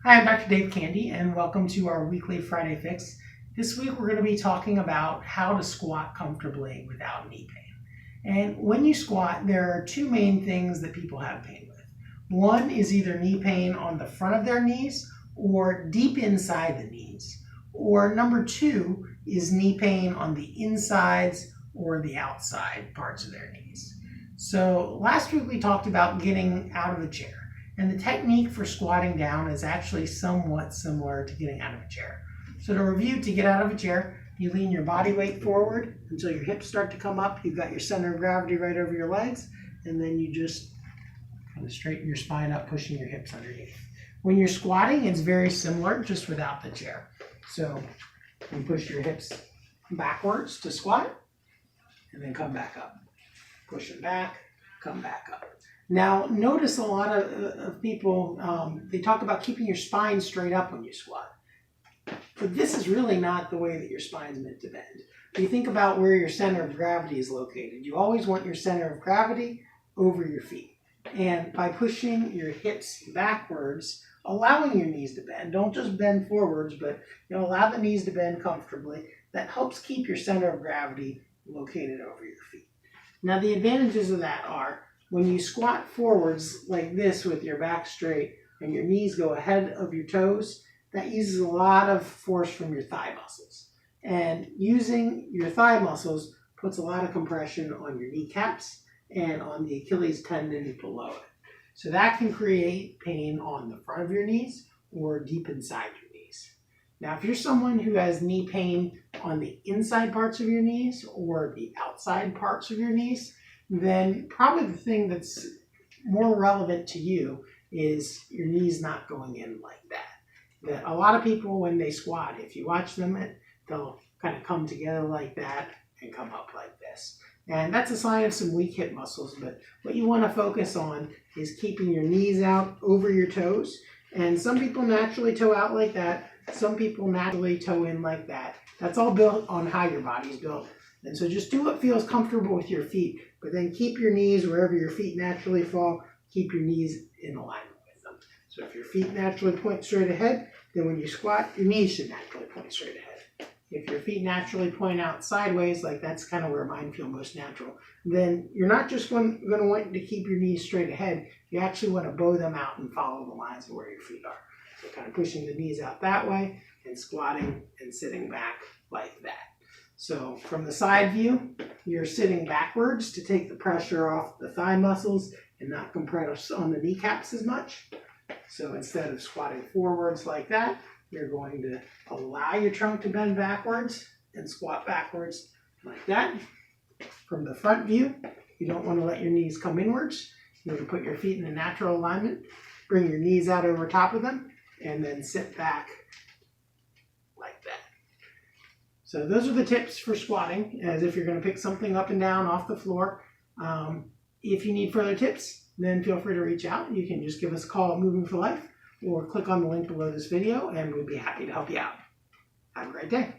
Hi, I'm Dr. Dave Candy, and welcome to our weekly Friday Fix. This week we're going to be talking about how to squat comfortably without knee pain. And when you squat, there are two main things that people have pain with. One is either knee pain on the front of their knees or deep inside the knees. Or number two is knee pain on the insides or the outside parts of their knees. So last week we talked about getting out of a chair. And the technique for squatting down is actually somewhat similar to getting out of a chair. So to review, to get out of a chair, you lean your body weight forward until your hips start to come up. You've got your center of gravity right over your legs, and then you just kind of straighten your spine up, pushing your hips underneath. When you're squatting, it's very similar, just without the chair. So you push your hips backwards to squat, and then come back up. Push them back, come back up. Now, notice a lot of people, they talk about keeping your spine straight up when you squat. But this is really not the way that your spine is meant to bend. If you think about where your center of gravity is located, you always want your center of gravity over your feet. And by pushing your hips backwards, allowing your knees to bend, don't just bend forwards, but allow the knees to bend comfortably, that helps keep your center of gravity located over your feet. Now, the advantages of that are, when you squat forwards like this with your back straight and your knees go ahead of your toes, that uses a lot of force from your thigh muscles. And using your thigh muscles puts a lot of compression on your kneecaps and on the Achilles tendon below it. So that can create pain on the front of your knees or deep inside your knees. Now, if you're someone who has knee pain on the inside parts of your knees or the outside parts of your knees, then probably the thing that's more relevant to you is your knees not going in like that. That a lot of people, when they squat, if you watch them, they'll kind of come together like that and come up like this. And that's a sign of some weak hip muscles, but what you want to focus on is keeping your knees out over your toes. And some people naturally toe out like that. Some people naturally toe in like that. That's all built on how your body's built. And so just do what feels comfortable with your feet, but then keep your knees wherever your feet naturally fall, keep your knees in alignment with them. So if your feet naturally point straight ahead, then when you squat, your knees should naturally point straight ahead. If your feet naturally point out sideways, like that's kind of where mine feel most natural, then you're not just going to want to keep your knees straight ahead, you actually want to bow them out and follow the lines of where your feet are. So kind of pushing the knees out that way and squatting and sitting back like that. So from the side view, you're sitting backwards to take the pressure off the thigh muscles and not compress on the kneecaps as much. So instead of squatting forwards like that, you're going to allow your trunk to bend backwards and squat backwards like that. From the front view, you don't want to let your knees come inwards. You want to put your feet in a natural alignment, bring your knees out over top of them, and then sit back like that. So those are the tips for squatting, as if you're going to pick something up and down off the floor. If you need further tips, then feel free to reach out. You can just give us a call at Moving for Life or click on the link below this video, and we'd be happy to help you out. Have a great day.